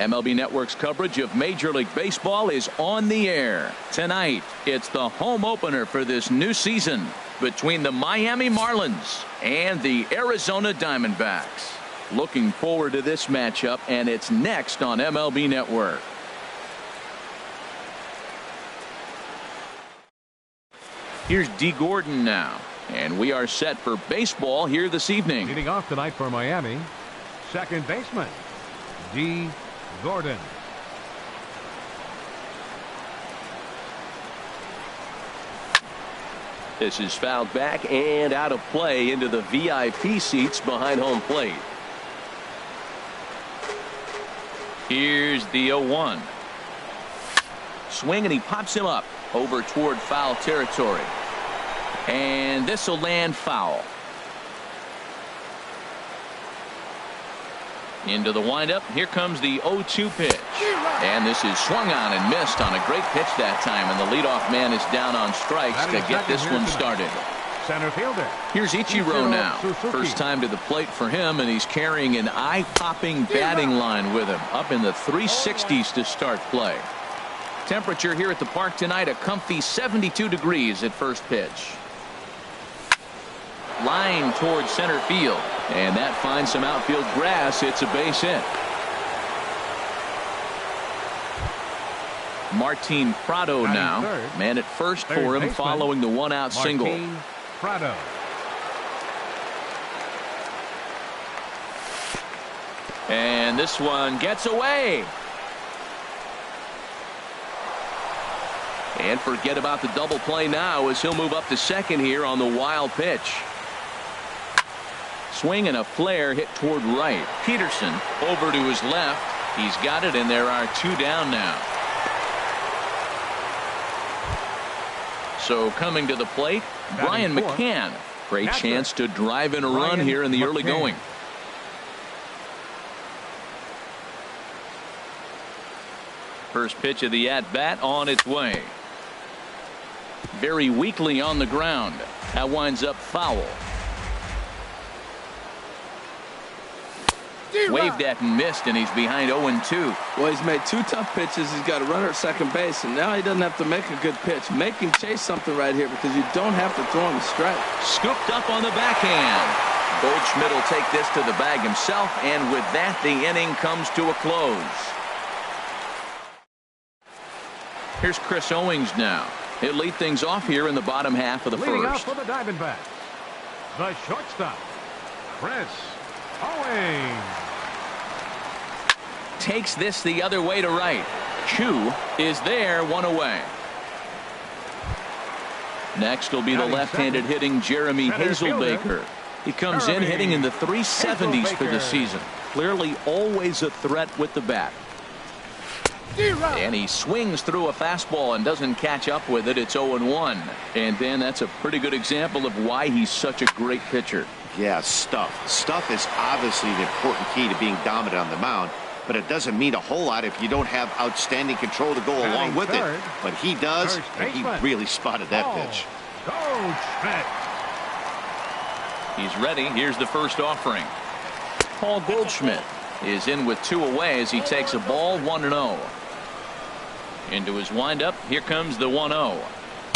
MLB Network's coverage of Major League Baseball is on the air. Tonight, it's the home opener for this new season between the Miami Marlins and the Arizona Diamondbacks. Looking forward to this matchup, and it's next on MLB Network. Here's D. Gordon now, and we are set for baseball here this evening. Leading off tonight for Miami, second baseman, D. Gordon. This is fouled back and out of play into the VIP seats behind home plate. Here's the 0-1. Swing, and he pops him up over toward foul territory. And this will land foul. Into the windup. Here comes the 0-2 pitch. And this is swung on and missed on a great pitch that time. And the leadoff man is down on strikes to get this one started. Center fielder. Here's Ichiro now. First time to the plate for him, and he's carrying an eye-popping batting line with him. Up in the 360s to start play. Temperature here at the park tonight, a comfy 72 degrees at first pitch. Line towards center field, and that finds some outfield grass. It's a base hit. Martin Prado now, man at first for him following the one-out single. Prado. And this one gets away. And forget about the double play now as he'll move up to second here on the wild pitch. Swing and a flare hit toward right. Peterson over to his left. He's got it, and there are two down now. So coming to the plate, Brian McCann. Great chance to drive in a run here in the early going. First pitch of the at-bat on its way. Very weakly on the ground. That winds up foul. Waved at and missed, and he's behind 0-2. Well, he's made two tough pitches. He's got a runner at second base, and now he doesn't have to make a good pitch. Make him chase something right here because you don't have to throw him a strike. Scooped up on the backhand. Goldschmidt will take this to the bag himself, and with that, the inning comes to a close. Here's Chris Owings now. He'll lead things off here in the bottom half of the Leading first. out for the Diamondbacks, the shortstop, Chris Owings. Takes this the other way to right. Chu is there, one away. Next will be the left-handed hitting Jeremy Hazelbaker. He comes in hitting in the 370s for the season. Clearly always a threat with the bat. And he swings through a fastball and doesn't catch up with it. It's 0-1. And then that's a pretty good example of why he's such a great pitcher. Yeah, stuff. Stuff is obviously an important key to being dominant on the mound, but it doesn't mean a whole lot if you don't have outstanding control to go along with it. But he does, and he really spotted that pitch. He's ready. Here's the first offering. Paul Goldschmidt is in with two away as he takes a ball 1-0. Into his windup. Here comes the 1-0.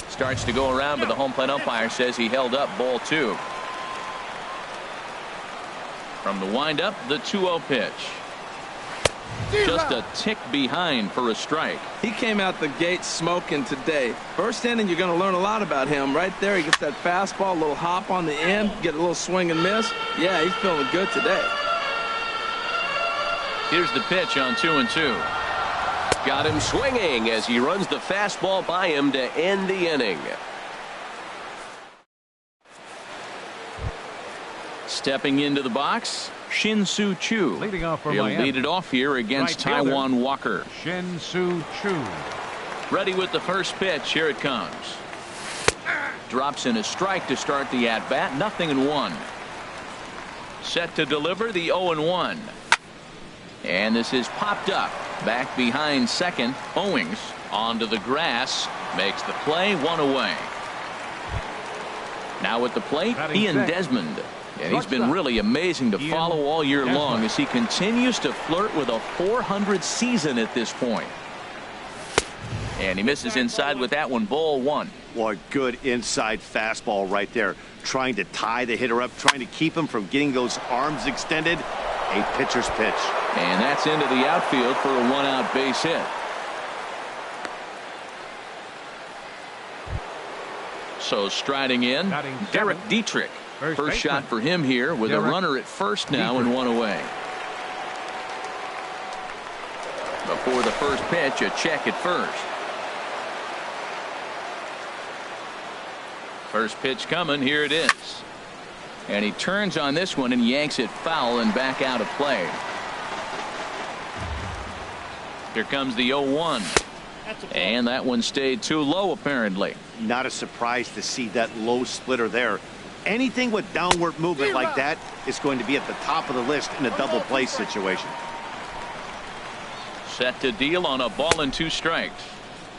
Starts to go around, but the home plate umpire says he held up ball 2. From the windup, the 2-0 pitch. Just a tick behind for a strike. He came out the gate smoking today. First inning, you're going to learn a lot about him. Right there, he gets that fastball, a little hop on the end, get a little swing and miss. Yeah, he's feeling good today. Here's the pitch on 2-2. Got him swinging as he runs the fastball by him to end the inning. Stepping into the box, Shin-Soo Choo. Leading off for He'll Miami. lead it off here against Right fielder, Taiwan Walker. Shin-Soo Choo. Ready with the first pitch. Here it comes. Drops in a strike to start the at-bat. 0-1. Set to deliver the 0-1. And this is popped up. Back behind second. Owings onto the grass. Makes the play, one away. Now at the plate, Ian Desmond. And he's been really amazing to follow all year long as he continues to flirt with a .400 season at this point. And he misses inside with that one. Ball one. Well, good inside fastball right there. Trying to tie the hitter up, trying to keep him from getting those arms extended. A pitcher's pitch. And that's into the outfield for a one-out base hit. So striding in, Derek Dietrich. First shot for him here with a runner at first now and one away. Before the first pitch, a check at first. First pitch coming. Here it is. And he turns on this one and yanks it foul and back out of play. Here comes the 0-1. And that one stayed too low apparently. Not a surprise to see that low splitter there. Anything with downward movement like that is going to be at the top of the list in a double play situation. Set to deal on a ball and 2 strikes.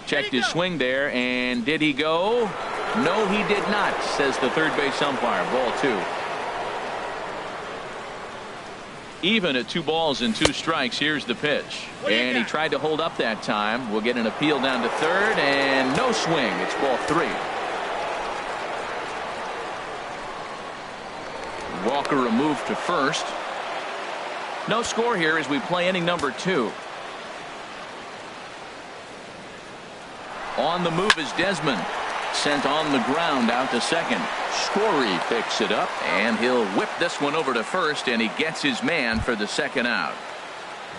Checked his swing there, and did he go? No, he did not, says the third base umpire. Ball 2. Even at 2 balls and 2 strikes. Here's the pitch, and he tried to hold up that time. We'll get an appeal down to third, and no swing. It's ball 3. Walker removed to first. No score here as we play inning number 2. On the move is Desmond. Sent on the ground out to second. Story picks it up, and he'll whip this one over to first, and he gets his man for the second out.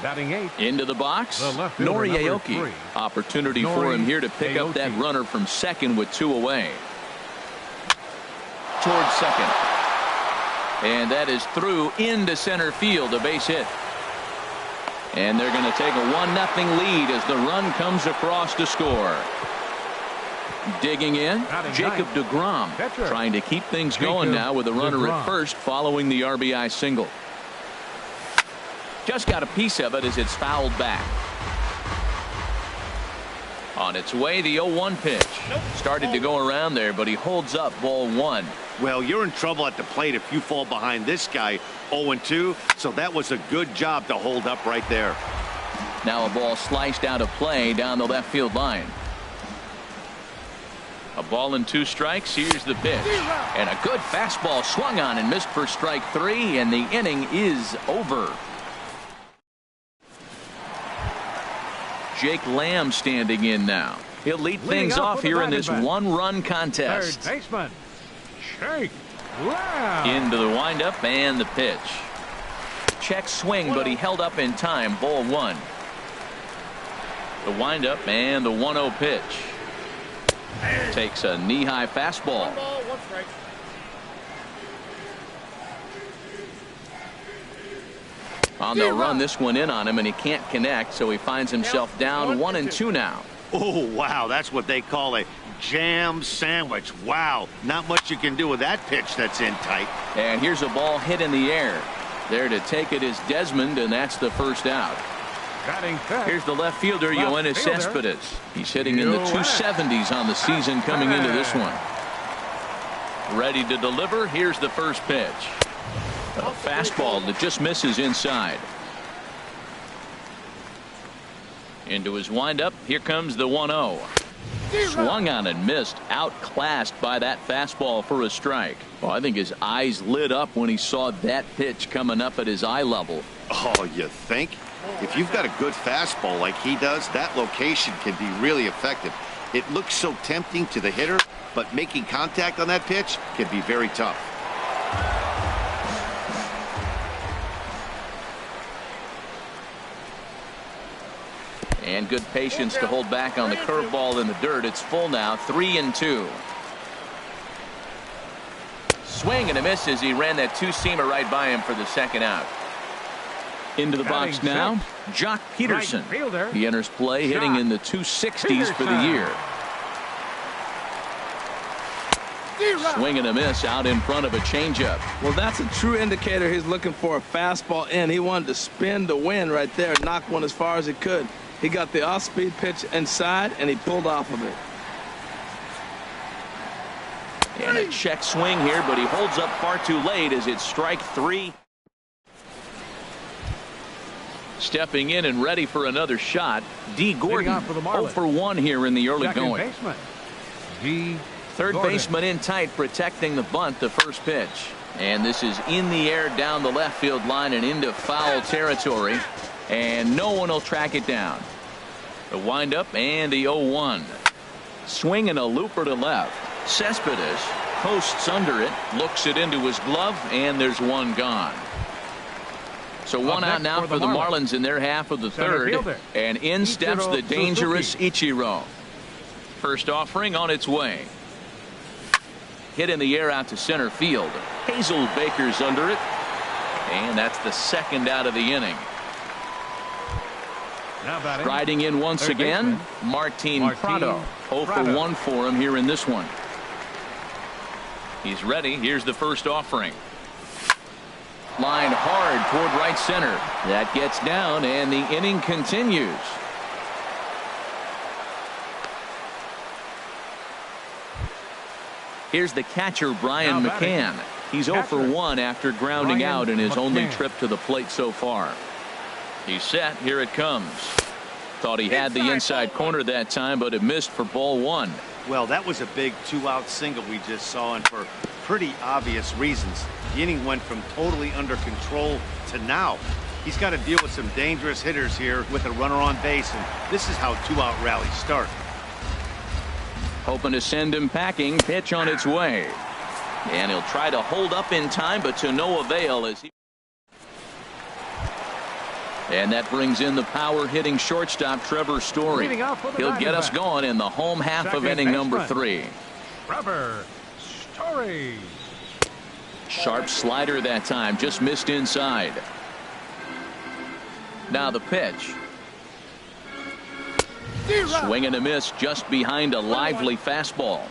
Batting 8. Into the box, Nori Aoki. Opportunity for him here to pick up that runner from second with 2 away. Towards second. And that is through into center field, a base hit. And they're going to take a 1-0 lead as the run comes across to score. Digging in, Jacob deGrom, trying to keep things going now with a runner at first following the RBI single. Just got a piece of it as it's fouled back. On its way, the 0-1 pitch. Started to go around there, but he holds up. Ball 1. Well, you're in trouble at the plate if you fall behind this guy 0-2, so that was a good job to hold up right there. Now a ball sliced out of play down the left field line. A ball and 2 strikes. Here's the pitch. And a good fastball swung on and missed for strike 3, and the inning is over. Jake Lamb standing in now. He'll lead things off here in this 1-run contest. Third baseman, Jake Lamb. Into the windup and the pitch. Check swing, but he held up in time. Ball 1. The windup and the 1-0 pitch. Takes a knee-high fastball. 1 ball, 1 strike. They'll run this one in on him, and he can't connect, so he finds himself down 1-2 now. Oh, wow, that's what they call a jam sandwich. Wow, not much you can do with that pitch that's in tight. And here's a ball hit in the air. There to take it is Desmond, and that's the first out. Here's the left fielder, Yoenis Cespedes. He's hitting in the 270s on the season coming into this one. Ready to deliver. Here's the first pitch. A fastball that just misses inside. Into his windup. Here comes the 1-0. Swung on and missed. Outclassed by that fastball for a strike. Well, I think his eyes lit up when he saw that pitch coming up at his eye level. Oh, you think? If you've got a good fastball like he does, that location can be really effective. It looks so tempting to the hitter, but making contact on that pitch can be very tough. And good patience to hold back on the curveball in the dirt. It's full now, 3-2. Swing and a miss as he ran that 2-seamer right by him for the second out. Into the box now, Jock Peterson. He enters play hitting in the 260s for the year. Swing and a miss out in front of a changeup. Well, that's a true indicator he's looking for a fastball in. He wanted to spin the wind right there, knock one as far as he could. He got the off-speed pitch inside, and he pulled off of it. And a check swing here, but he holds up far too late as it's strike 3. Stepping in and ready for another shot, D. Gordon. 0 for 1 here in the early going. Third baseman in tight, protecting the bunt, the first pitch. And this is in the air down the left field line and into foul territory. And no one will track it down. The windup and the 0-1. Swing and a looper to left. Cespedes posts under it, looks it into his glove, and there's one gone. So one out now for the Marlins in their half of the third. And in steps the dangerous Ichiro. First offering on its way. Hit in the air out to center field. Hazelbaker's under it. And that's the second out of the inning. Riding in once again, Martin Prado. 0 for 1 for him here in this one. He's ready. Here's the first offering. Line hard toward right center. That gets down, and the inning continues. Here's the catcher, Brian McCann. He's 0 for 1 after grounding out in his only trip to the plate so far. He's set. Here it comes. Thought he had the inside corner that time, but it missed for ball 1. Well, that was a big 2-out single we just saw, and for pretty obvious reasons. The inning went from totally under control to now. He's got to deal with some dangerous hitters here with a runner on base, and this is how 2-out rallies start. Hoping to send him packing. Pitch on its way. And he'll try to hold up in time, but to no avail as he. And that brings in the power hitting shortstop Trevor Story. He'll get us going in the home half of inning number 3. Trevor Story. Sharp slider that time, just missed inside. Now the pitch. Swing and a miss just behind a lively fastball.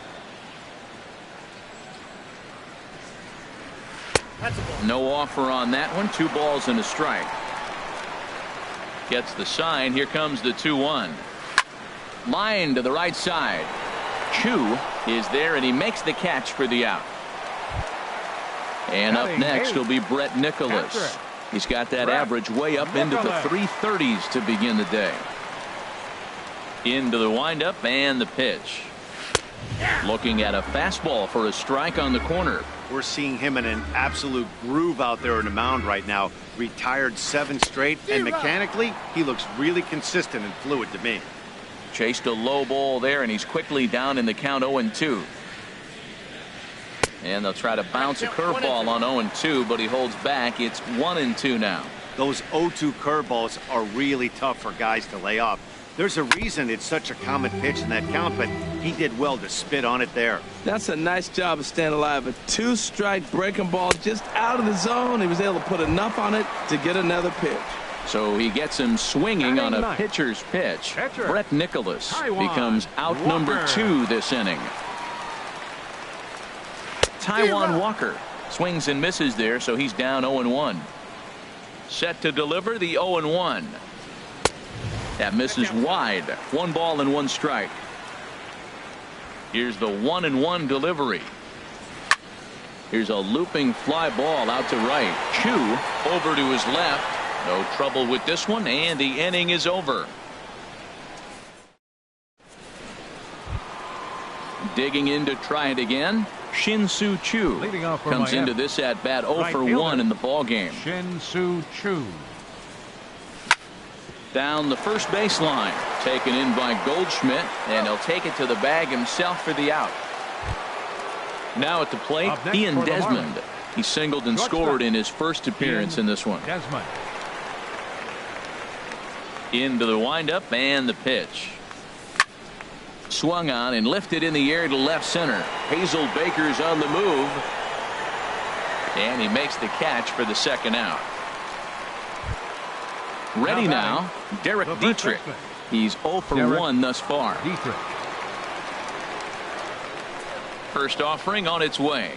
No offer on that one. 2 balls and a strike. Gets the sign. Here comes the 2-1. Line to the right side. Chu is there, and he makes the catch for the out. And up next will be Brett Nicholas. He's got that average way up into the 330s to begin the day. Into the windup and the pitch. Looking at a fastball for a strike on the corner. We're seeing him in an absolute groove out there in the mound right now. Retired 7 straight, and mechanically, he looks really consistent and fluid to me. Chased a low ball there, and he's quickly down in the count 0-2. And they'll try to bounce a curveball on 0-2, but he holds back. It's 1-2 now. Those 0-2 curveballs are really tough for guys to lay off. There's a reason it's such a common pitch in that count, but he did well to spit on it there. That's a nice job of staying alive. A 2-strike breaking ball just out of the zone. He was able to put enough on it to get another pitch. So he gets him swinging on a pitcher's pitch. Brett Nicholas becomes out number 2 this inning. Taijuan Walker swings and misses there, so he's down 0-1. Set to deliver the 0-1. That misses wide. 1 ball and 1 strike. Here's the 1-1 delivery. Here's a looping fly ball out to right. Chu over to his left. No trouble with this one, and the inning is over. Digging in to try it again. Shin-Soo Choo comes into this at bat 0 for 1 in the ball game. Shin-Soo Choo. Down the first baseline, taken in by Goldschmidt, and he'll take it to the bag himself for the out. Now at the plate, Ian Desmond. He singled and scored in his first appearance in this one. Desmond. Into the windup and the pitch. Swung on and lifted in the air to left center. Hazelbaker's on the move. And he makes the catch for the second out. Ready now, Derek Dietrich. He's 0 for 1 thus far. First offering on its way.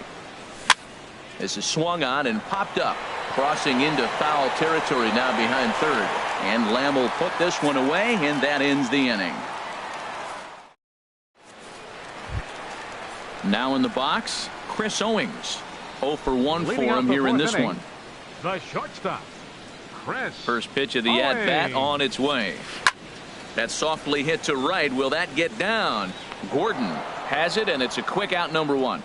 This is swung on and popped up. Crossing into foul territory now behind third. And Lamb will put this one away, and that ends the inning. Now in the box, Chris Owings. 0 for 1 for Leading off him the here in fourth this inning, one. The shortstop, Chris. First pitch of the at-bat on its way. That's softly hit to right. Will that get down? Gordon has it, and it's a quick out, number 1.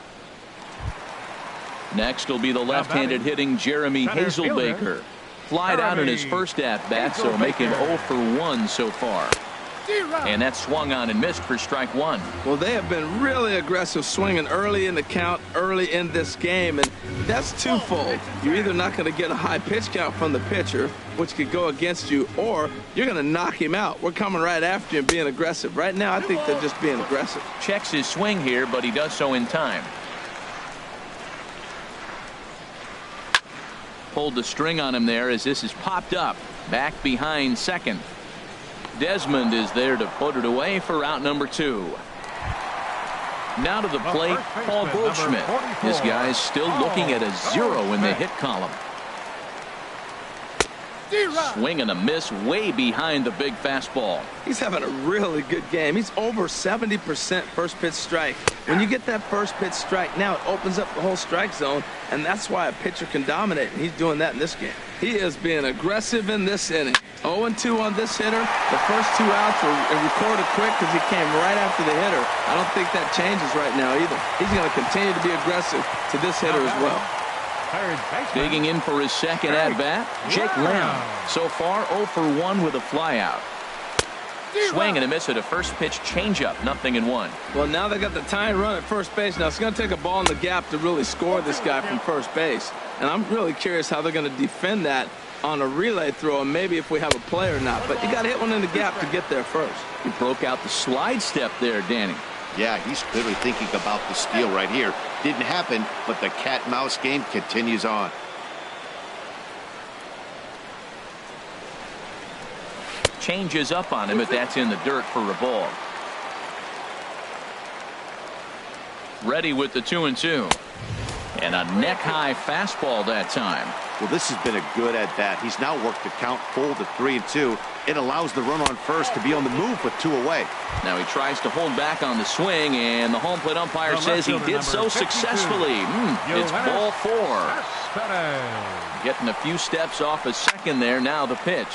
Next will be the left-handed hitting Jeremy Hazelbaker. Flied out in his first at-bat, so making 0 for 1 so far. And that swung on and missed for strike 1. Well, they have been really aggressive swinging early in the count, early in this game, and that's twofold. You're either not going to get a high pitch count from the pitcher, which could go against you, or you're going to knock him out. We're coming right after you and being aggressive. Right now, I think they're just being aggressive. Checks his swing here, but he does so in time. Pulled the string on him there as this is popped up. Back behind second. Desmond is there to put it away for out number 2. Now to the plate, Paul Goldschmidt. This guy's still looking at a 0 in the hit column. Swing and a miss way behind the big fastball. He's having a really good game. He's over 70% first pitch strike. When you get that first pitch strike, now it opens up the whole strike zone, and that's why a pitcher can dominate, and he's doing that in this game. He is being aggressive in this inning. 0-2 on this hitter. The first 2 outs were recorded quick because he came right after the hitter. I don't think that changes right now either. He's going to continue to be aggressive to this hitter as well. Digging in for his second at-bat, Jake Lamb. So far, 0 for 1 with a flyout. Swing and a miss at a first pitch changeup, 0-1. Well, now they got the tying run at first base. Now it's going to take a ball in the gap to really score this guy from first base. And I'm really curious how they're going to defend that on a relay throw, and maybe if we have a play or not. But you got to hit one in the gap to get there first. He broke out the slide step there, Danny. Yeah, he's clearly thinking about the steal right here. Didn't happen, but the cat-mouse game continues on. Changes up on him, but that's in the dirt for a ball. Ready with the 2-2. And a neck-high fastball that time. Well, this has been a good at-bat. He's now worked the count full to 3-2. It allows the runner on first to be on the move with 2 away. Now he tries to hold back on the swing, and the home plate umpire says he did so successfully. It's ball 4. Getting a few steps off a second there. Now the pitch.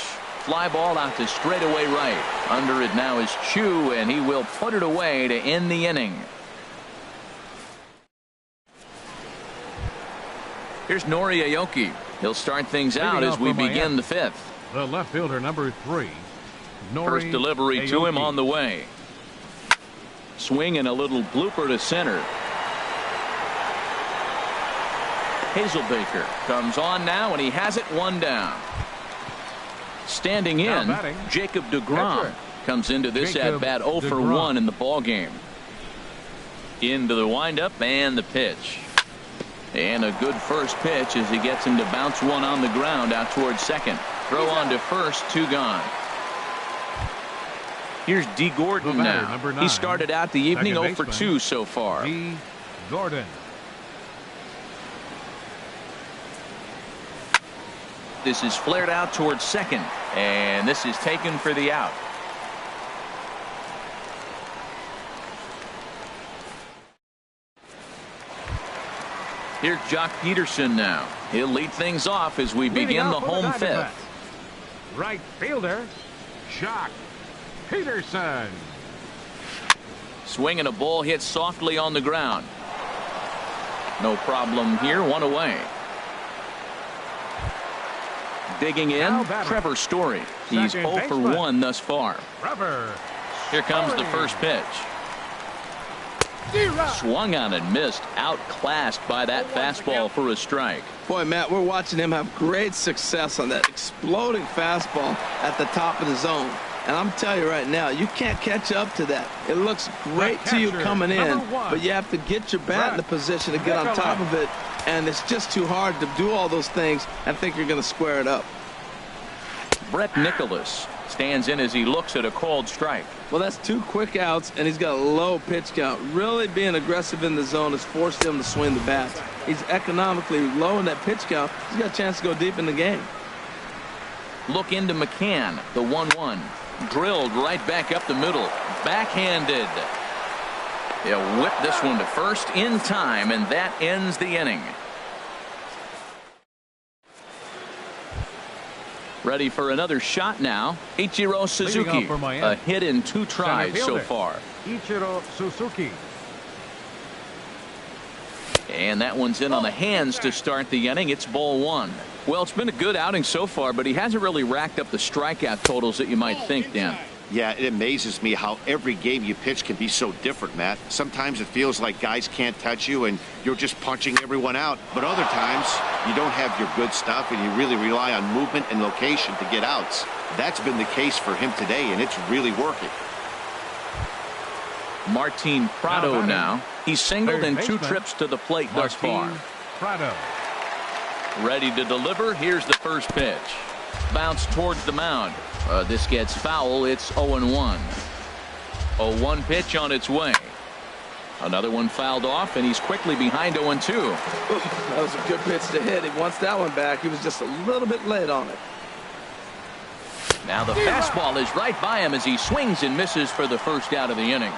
Fly ball out to straightaway right. Under it now is Chu, and he will put it away to end the inning. Here's Nori Aoki. He'll start things out as we begin the 5th. The left fielder, number 3. First delivery to him on the way. Swing and a little blooper to center. Hazelbaker comes on now, and he has it 1 down. Standing in, Jacob deGrom comes into this at-bat 0 for 1 in the ball game. Into the windup and the pitch. And a good first pitch as he gets him to bounce one on the ground out towards second. Throw on to first, 2 gone. Here's D. Gordon now. He started out the evening 0 for 2 so far. D. Gordon. This is flared out towards second, and this is taken for the out. Here's Jock Peterson now. He'll lead things off as we begin the home 5th. Right fielder, Jock Peterson. Swing and a ball hit softly on the ground. No problem here, 1 away. Digging in, Trevor Story. He's 0 for 1 thus far. Here comes the first pitch. Swung on and missed, outclassed by that fastball for a strike. Boy, Matt, we're watching him have great success on that exploding fastball at the top of the zone. And I'm telling you right now, you can't catch up to that. It looks great to you coming in, but you have to get your bat in the position to get on top of it. And it's just too hard to do all those things and think you're going to square it up. Brett Nicholas stands in as he looks at a called strike. Well, that's 2 quick outs, and he's got a low pitch count. Really being aggressive in the zone has forced him to swing the bat. He's economically low in that pitch count. He's got a chance to go deep in the game. Look into McCann, the 1-1. Drilled right back up the middle. Backhanded. He'll whip this one to first in time, and that ends the inning. Ready for another shot now. Ichiro Suzuki. A hit in 2 tries so far. Ichiro Suzuki. And that one's in on the hands to start the inning. It's ball 1. Well, it's been a good outing so far, but he hasn't really racked up the strikeout totals that you might think, Dan. Yeah, it amazes me how every game you pitch can be so different, Matt. Sometimes it feels like guys can't touch you and you're just punching everyone out. But other times you don't have your good stuff and you really rely on movement and location to get outs. That's been the case for him today, and it's really working. Martin Prado now. He's singled in 2 trips to the plate thus far. Prado. Ready to deliver. Here's the first pitch. Bounce towards the mound. This gets foul. It's 0-1. 0-1 pitch on its way. Another one fouled off, and he's quickly behind 0-2. That was a good pitch to hit. He wants that one back. He was just a little bit late on it. Now the fastball is right by him as he swings and misses for the first out of the inning.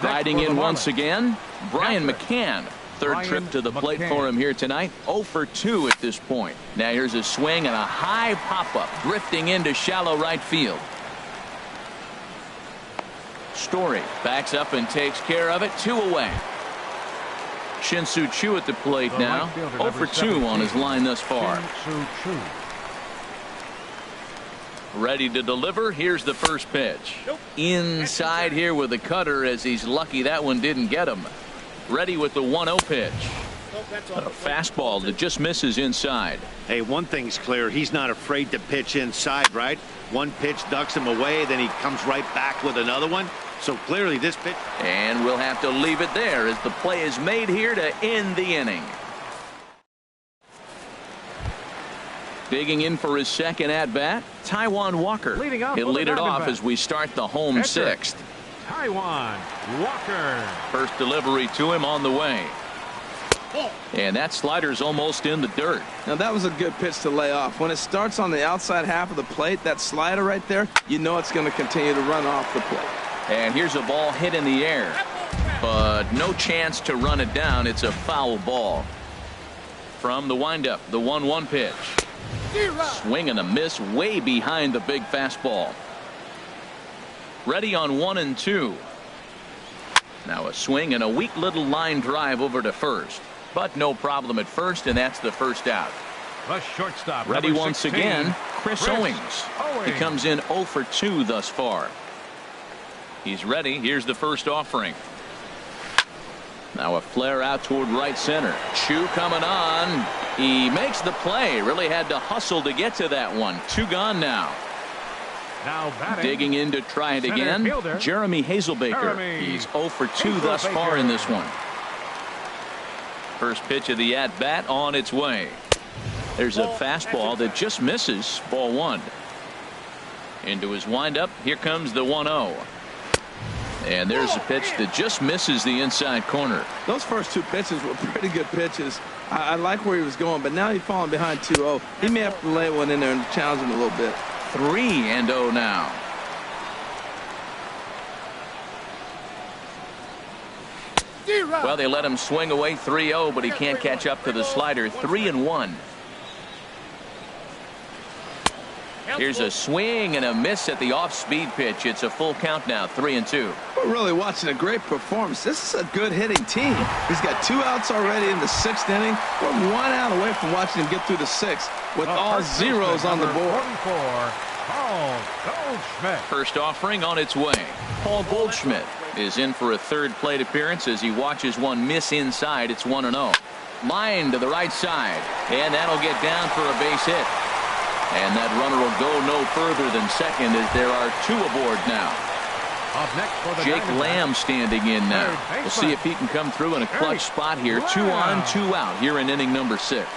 Riding in once again, Brian McCann. Third trip to the plate for him here tonight. 0 for 2 at this point. Now here's a swing and a high pop-up drifting into shallow right field. Story backs up and takes care of it. 2 away. Shin-Soo Choo at the plate now. 0 for 2 on his line thus far. Ready to deliver. Here's the first pitch. Inside here with a cutter, as he's lucky that one didn't get him. Ready with the 1-0 pitch. A fastball that just misses inside. Hey, one thing's clear. He's not afraid to pitch inside, right? One pitch ducks him away, then he comes right back with another one. So clearly this pitch. And we'll have to leave it there as the play is made here to end the inning. Digging in for his second at-bat, Taijuan Walker. He'll lead it off as we start the home 6th. Taijuan Walker. First delivery to him on the way. And that slider's almost in the dirt. Now that was a good pitch to lay off. When it starts on the outside half of the plate, that slider right there, you know it's going to continue to run off the plate. And here's a ball hit in the air, but no chance to run it down. It's a foul ball. From the windup, the 1-1 pitch. Swing and a miss way behind the big fastball. Ready on 1-2. Now a swing and a weak little line drive over to first, but no problem at first, and that's the first out. The shortstop. Ready once 16, again, Chris Owings. He comes in 0 for 2 thus far. He's ready. Here's the first offering. Now a flare out toward right center. Choo coming on. He makes the play. Really had to hustle to get to that one. 2 gone now. Now batting. Digging in to try it again. Fielder, Jeremy Hazelbaker. He's 0 for 2 thus far in this one. First pitch of the at-bat on its way. There's a fastball that just misses. Ball 1. Into his windup. Here comes the 1-0. And there's a pitch that just misses the inside corner. Those first 2 pitches were pretty good pitches. I like where he was going, but now he's falling behind 2-0. He may have to lay one in there and challenge him a little bit. 3-0 now. Well, they let him swing away 3-0, but he can't catch up to the slider. 3-1. Here's a swing and a miss at the off-speed pitch. It's a full count now, 3-2. We're really watching a great performance. This is a good hitting team. He's got 2 outs already in the 6th inning. We're 1 out away from watching him get through the 6th with all zeros on the board. Paul Goldschmidt. First offering on its way. Paul Goldschmidt is in for a third plate appearance as he watches one miss inside. It's 1-0. Line to the right side, and that'll get down for a base hit. And that runner will go no further than second as there are 2 aboard now. Up next for the Jake Lamb standing in now. We'll see if he can come through in a clutch spot here. 2 on, 2 out here in inning number 6.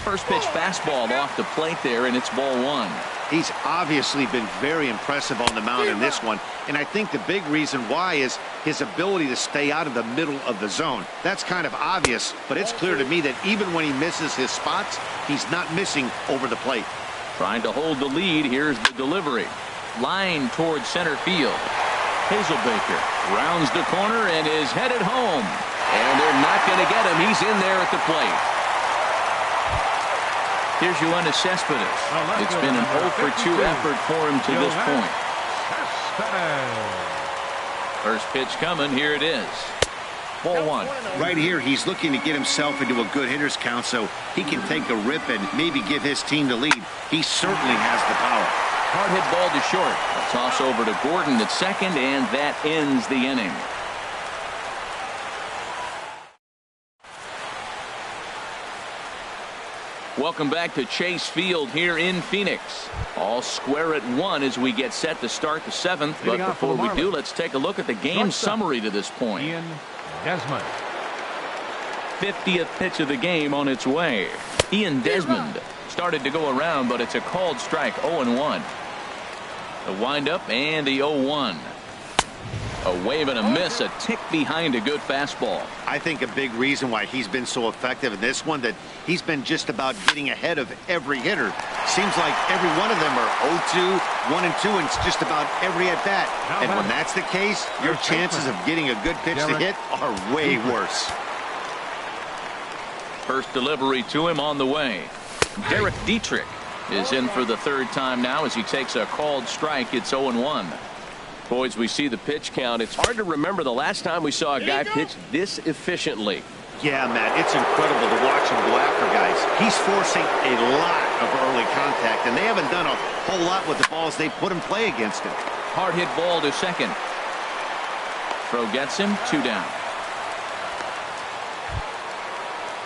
First pitch fastball off the plate there, and it's ball 1. He's obviously been very impressive on the mound in this one, and I think the big reason why is his ability to stay out of the middle of the zone. That's kind of obvious, but it's clear to me that even when he misses his spots, he's not missing over the plate. Trying to hold the lead. Here's the delivery. Line towards center field. Hazelbaker rounds the corner and is headed home. And they're not going to get him. He's in there at the plate. Here's Yoenis Cespedes. It's been an 0 for 2 effort for him to this point. First pitch coming. Here it is. Ball 1. Right here, he's looking to get himself into a good hitter's count so he can take a rip and maybe give his team the lead. He certainly has the power. Hard hit ball to short. A toss over to Gordon at second, and that ends the inning. Welcome back to Chase Field here in Phoenix. All square at 1 as we get set to start the 7th. But before we do, let's take a look at the game summary to this point. Ian Desmond. 50th pitch of the game on its way. Ian Desmond started to go around, but it's a called strike. 0-1. The windup and the 0-1. A wave and a miss, a tick behind a good fastball. I think a big reason why he's been so effective in this one, that he's been just about getting ahead of every hitter. Seems like every one of them are 0-2, 1-2, and it's just about every at bat. And when that's the case, your chances of getting a good pitch to hit are way worse. First delivery to him on the way. Derek Dietrich is in for the 3rd time now as he takes a called strike. It's 0-1. Boys, we see the pitch count. It's hard to remember the last time we saw a guy pitch this efficiently. Yeah, Matt, it's incredible to watch him go after guys. He's forcing a lot of early contact, and they haven't done a whole lot with the balls they put in play against him. Hard hit ball to second. Throw gets him. 2 down.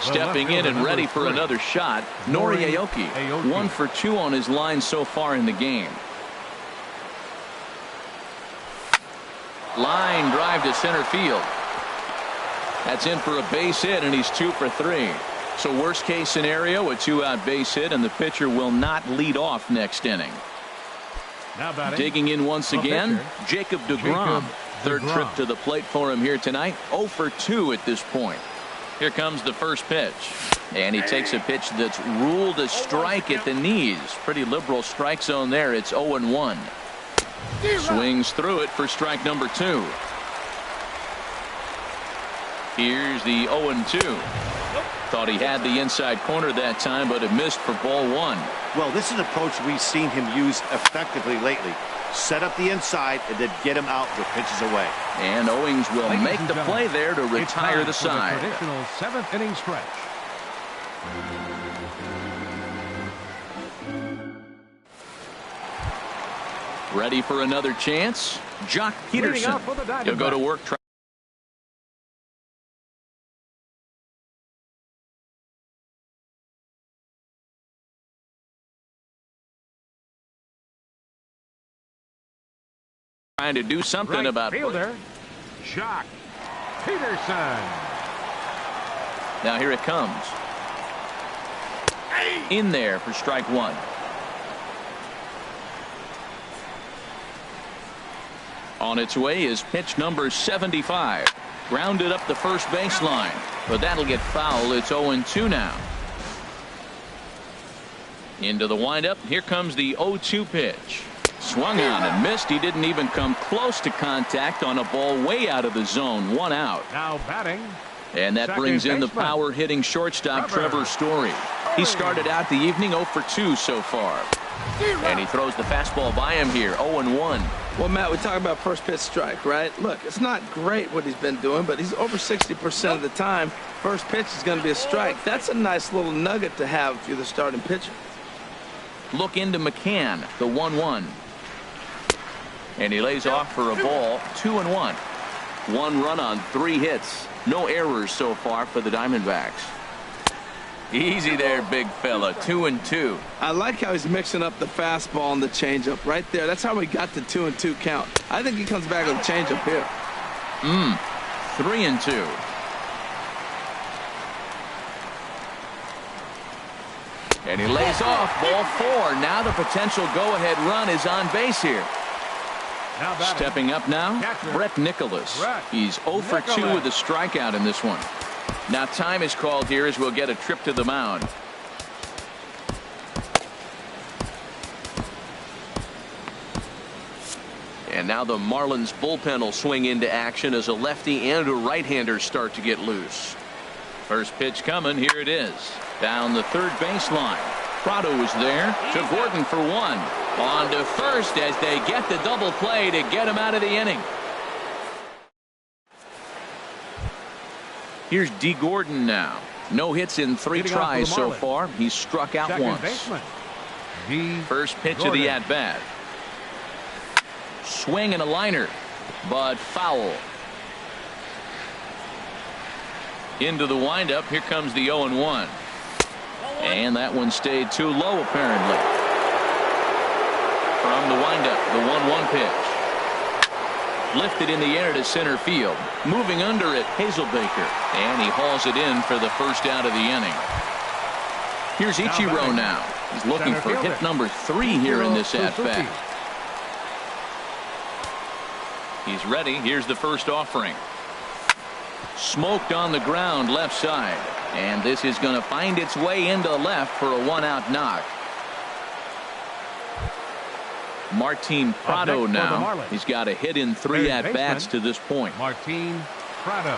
Stepping in and ready for another shot, Nori Aoki. 1 for 2 on his line so far in the game. Line drive to center field. That's in for a base hit, and he's 2 for 3. So worst case scenario, a 2-out base hit, and the pitcher will not lead off next inning. Digging in once again, Jacob deGrom. Third trip to the plate for him here tonight. 0 for 2 at this point. Here comes the first pitch. And he takes a pitch that's ruled a strike at the knees. Pretty liberal strike zone there. It's 0-1. Swings through it for strike number 2. Here's the 0-2. Thought he had the inside corner that time, but it missed for ball 1. Well, this is an approach we've seen him use effectively lately. Set up the inside and then get him out with pitches away. And Owings will make the play there to retire the side. Traditional 7th inning stretch. Ready for another chance? Jock Peterson. He'll go to work. Trying to do something Right about fielder Jock Peterson. Now here it comes. In there for strike 1. On its way is pitch number 75. Grounded up the first baseline, but that'll get foul. It's 0-2 now. Into the windup. Here comes the 0-2 pitch. Swung on and missed. He didn't even come close to contact on a ball way out of the zone. 1 out. Now batting. And that brings in the power hitting shortstop Trevor Story. He started out the evening 0 for 2 so far. And he throws the fastball by him here. 0-1. Well, Matt, we talk about first pitch strike, right? Look, it's not great what he's been doing, but he's over 60% of the time. First pitch is going to be a strike. That's a nice little nugget to have if you're the starting pitcher. Look into McCann, the 1-1. And he lays off for a ball. 2-1. 1 run on 3 hits. No errors so far for the Diamondbacks. Easy there, big fella. 2-2. I like how he's mixing up the fastball and the changeup right there. That's how we got the 2-2 count. I think he comes back with a changeup here. 3-2. And he lays off. Ball 4. Now the potential go-ahead run is on base here. Stepping up now, Brett Nicholas. He's 0 for 2 with a strikeout in this one. Now time is called here as we'll get a trip to the mound. And now the Marlins bullpen will swing into action as a lefty and a right-hander start to get loose. First pitch coming. Here it is. Down the third baseline. Prado is there to Gordon for one. On to first as they get the double play to get him out of the inning. Here's D. Gordon now. No hits in 3 tries so far. He's struck out once. First pitch of the at-bat. Swing and a liner, but foul. Into the windup. Here comes the 0-1. And that one stayed too low apparently. From the windup, the 1-1 pitch. Lifted in the air to center field. Moving under it, Hazelbaker. And he hauls it in for the first out of the inning. Here's Ichiro now. He's looking for hit number 3 here in this at-bat. He's ready. Here's the first offering. Smoked on the ground left side. And this is going to find its way into left for a 1-out knock. Martin Prado now. He's got a hit in 3 at-bats to this point. Martin Prado.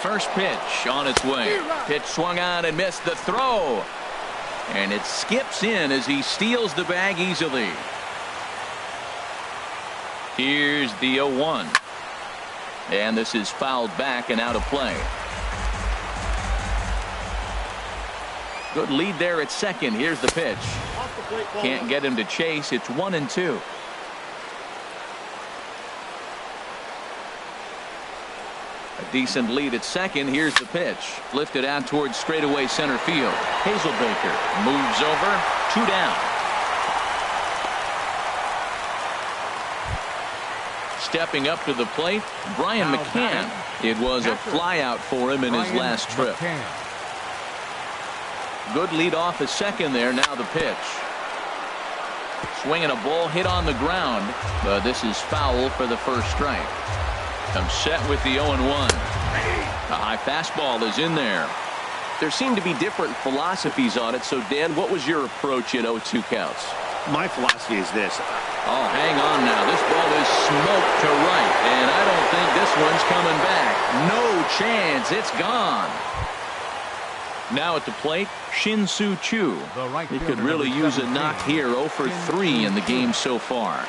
First pitch on its way. Pitch swung on and missed the throw. And it skips in as he steals the bag easily. Here's the 0-1. And this is fouled back and out of play. Good lead there at second. Here's the pitch. Can't get him to chase. It's 1-2. A decent lead at second. Here's the pitch. Lifted out towards straightaway center field. Hazelbaker moves over. 2 down. Stepping up to the plate, Brian McCann. It was a flyout for him in his last trip. Good lead off at second there. Now the pitch. Swinging a ball hit on the ground, but this is foul for the first strike. Comes set with the 0-1. A high fastball is in there. There seem to be different philosophies on it. So, Dan, what was your approach in 0-2 counts? My philosophy is this. Oh, hang on now. This ball is smoked to right, and I don't think this one's coming back. No chance. It's gone. Now at the plate, Shin-Soo Choo. He could really use a knock here. 0 for 3 in the game so far.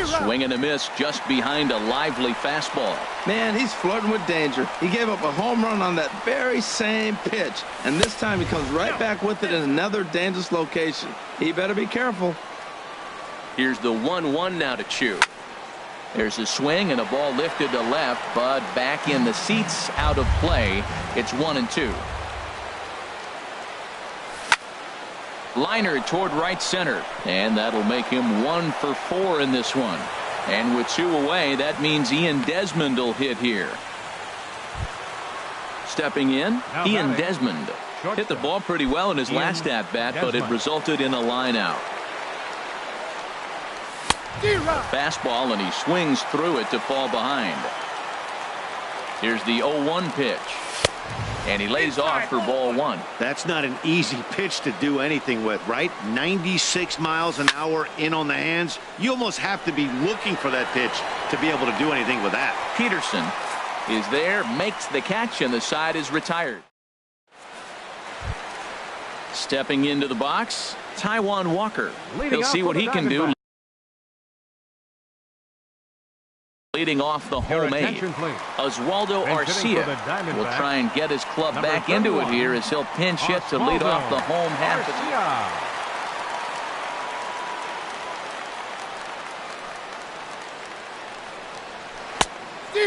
Swing and a miss just behind a lively fastball. Man, he's flirting with danger. He gave up a home run on that very same pitch. And this time he comes right back with it in another dangerous location. He better be careful. Here's the 1-1 now to Choo. There's a swing and a ball lifted to left, but back in the seats, out of play. It's 1-2. Liner toward right center, and that'll make him 1 for 4 in this one. And with 2 away, that means Ian Desmond will hit here. Stepping in, Ian Desmond hit the ball pretty well in his last at-bat, but it resulted in a line out. Fastball, and he swings through it to fall behind. Here's the 0-1 pitch. And he lays off for ball 1. That's not an easy pitch to do anything with, right? 96 miles an hour in on the hands. You almost have to be looking for that pitch to be able to do anything with that. Peterson is there, makes the catch, and the side is retired. Stepping into the box, Taijuan Walker. He'll see what he can do. Leading off the home eight, Oswaldo Arcia will try and get his club back into it here as he'll pinch hit to lead off the home half.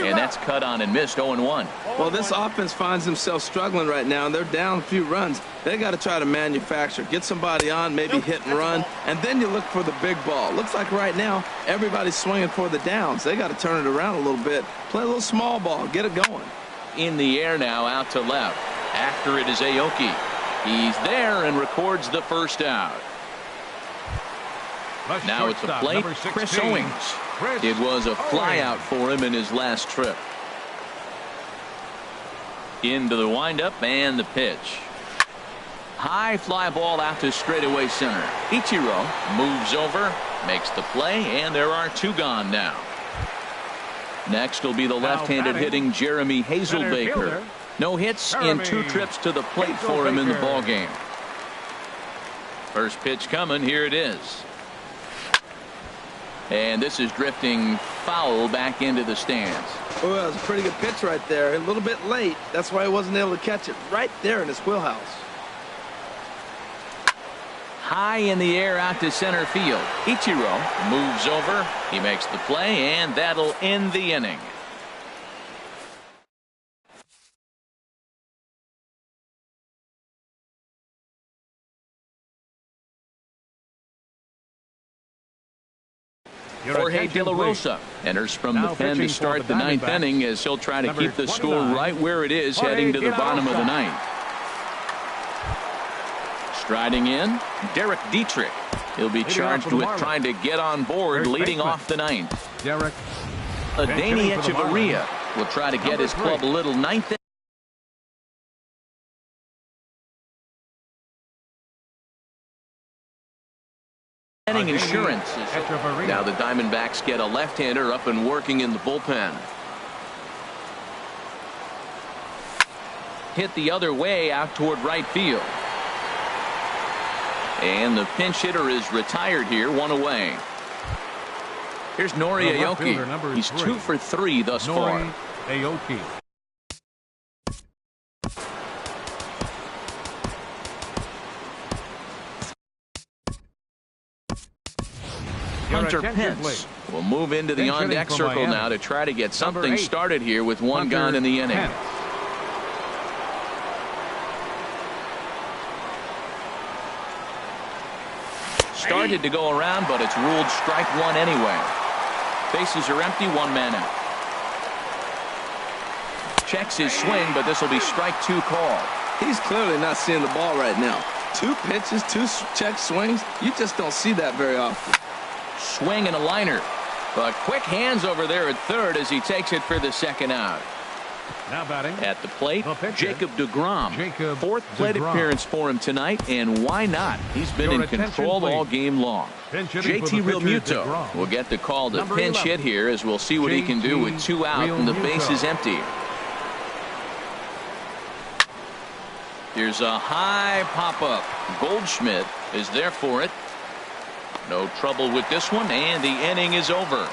And that's cut on and missed. 0-1. Well, this offense finds themselves struggling right now, and they're down a few runs. They got to try to manufacture, get somebody on, maybe hit and run, and then you look for the big ball. Looks like right now everybody's swinging for the downs. They got to turn it around a little bit, play a little small ball, get it going. In the air now, out to left. After it is Aoki. He's there and records the first out. Now at the plate, Chris Owings. It was a flyout for him in his last trip. Into the windup and the pitch. High fly ball out to straightaway center. Ichiro moves over, makes the play, and there are 2 gone now. Next will be the left-handed hitting Jeremy Hazelbaker. No hits in 2 trips to the plate for him in the ballgame. First pitch coming. Here it is. And this is drifting foul back into the stands. Oh, that was a pretty good pitch right there. A little bit late. That's why he wasn't able to catch it right there in his wheelhouse. High in the air out to center field. Ichiro moves over. He makes the play, and that'll end the inning. Jorge De La Rosa enters from the pen to start the 9th inning as he'll try to keep the score right where it is heading to the bottom of the 9th. Striding in, Derek Dietrich. He'll be charged with trying to get on board leading off the 9th. Adeiny Echeverria will try to get his club a little 9th inning insurance. Now the Diamondbacks get a left-hander up and working in the bullpen. Hit the other way out toward right field. And the pinch hitter is retired here, 1 away. Here's Nori Aoki. He's 2 for 3 thus far. Aoki. Hunter Pence will move into the on-deck circle now to try to get something started here with 1 gone in the inning. Started to go around, but it's ruled strike 1 anyway. Bases are empty, 1 man out. Checks his swing, but this will be strike 2 called. He's clearly not seeing the ball right now. 2 pitches, 2 check swings. You just don't see that very often. Swing and a liner. But quick hands over there at third as he takes it for the 2nd out. Now batting at the plate, Jacob deGrom. 4th plate appearance for him tonight, and why not? He's been in control all game long. JT Realmuto will get the call to pinch hit here, as we'll see what he can do with 2 out and the bases empty. Here's a high pop-up. Goldschmidt is there for it. No trouble with this one, and the inning is over.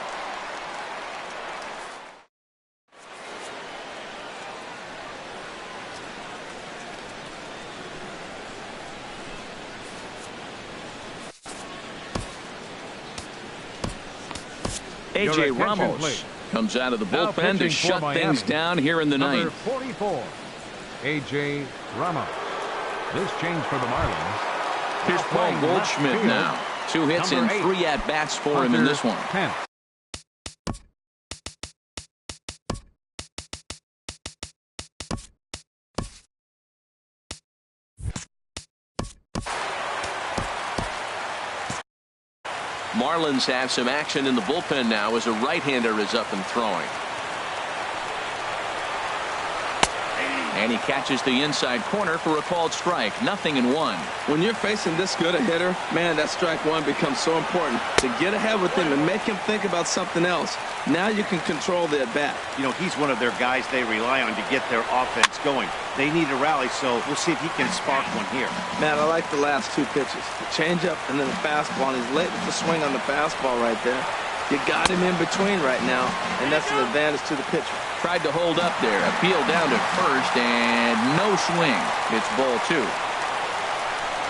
A.J. Ramos comes out of the bullpen to shut things down here in the 9th. 44, A.J. Ramos. This change for the Marlins. Here's Paul Goldschmidt now. 2 hits and 3 at-bats for him in this one. Marlins have some action in the bullpen now as a right-hander is up and throwing. And he catches the inside corner for a called strike. 0-1. When you're facing this good a hitter, man, that strike 1 becomes so important to get ahead with him and make him think about something else. Now you can control the at-bat. You know, he's one of their guys they rely on to get their offense going. They need a rally, so we'll see if he can spark one here. Matt, I like the last 2 pitches. The changeup and then the fastball. And he's late with the swing on the fastball right there. You got him in between right now, and that's an advantage to the pitcher. Tried to hold up there. Appeal down to first, and no swing. It's ball 2.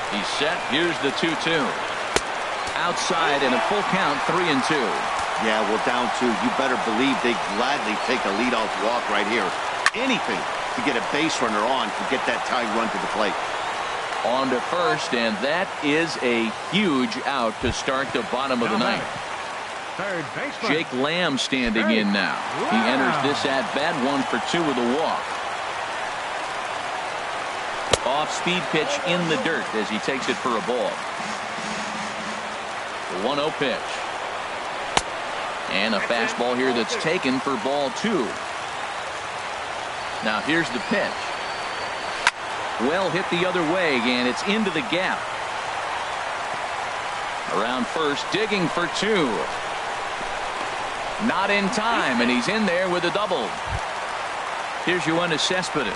He's set. Here's the 2-2. Outside and a full count, 3-2. Yeah, well, down 2. You better believe they gladly take a leadoff walk right here. Anything to get a base runner on to get that tying run to the plate. On to first, and that is a huge out to start the bottom of the 9th. Jake Lamb standing in now. He enters this at-bat 1 for 2 with a walk. Off-speed pitch in the dirt as he takes it for a ball. The 1-0 pitch. And a fastball here that's taken for ball 2. Now here's the pitch. Well hit the other way, and it's into the gap. Around first, digging for two. Not in time, and he's in there with a double. Here's Yoenis Cespedes.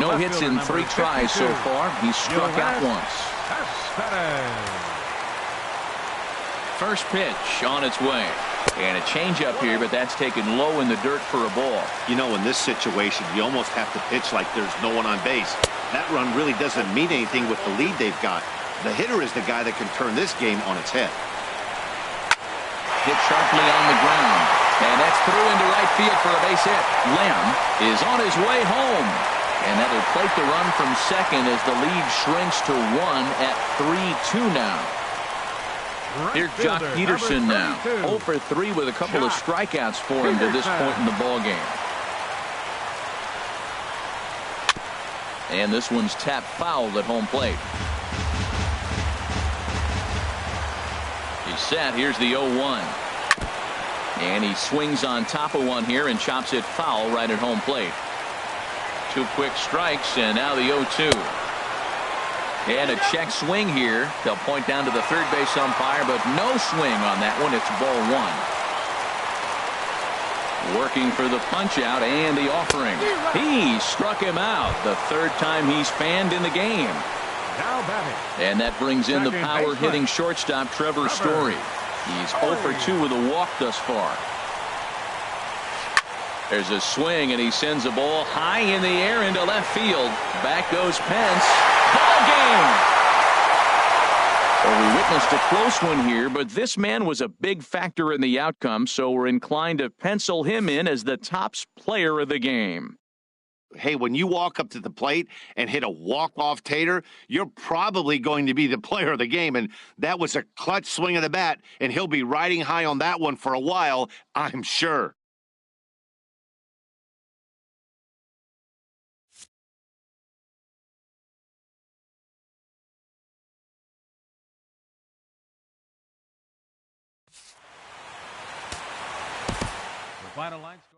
No hits in 3 tries so far. He's struck out once. First pitch on its way. And a changeup here, but that's taken low in the dirt for a ball. You know, in this situation, you almost have to pitch like there's no one on base. That run really doesn't mean anything with the lead they've got. The hitter is the guy that can turn this game on its head. Hit sharply on the ground. And that's through into right field for a base hit. Lamb is on his way home. And that'll plate the run from second as the lead shrinks to 1 at 3-2 now. Here's Jock Peterson now. 0 for 3 with a couple of strikeouts for him to this point in the ballgame. And this one's tapped foul at home plate. He's set. Here's the 0-1. And he swings on top of one here and chops it foul right at home plate. 2 quick strikes, and now the 0-2. And a check swing here. They'll point down to the third base umpire, but no swing on that one. It's ball 1. Working for the punch out and the offering. He struck him out the 3rd time he's fanned in the game. And that brings in the power hitting shortstop Trevor Story. He's 0 for 2 with a walk thus far. There's a swing, and he sends a ball high in the air into left field. Back goes Pence. Ball game! Well, we witnessed a close one here, but this man was a big factor in the outcome, so we're inclined to pencil him in as the top player of the game. Hey, when you walk up to the plate and hit a walk-off tater, you're probably going to be the player of the game, and that was a clutch swing of the bat, and he'll be riding high on that one for a while, I'm sure. Final line score.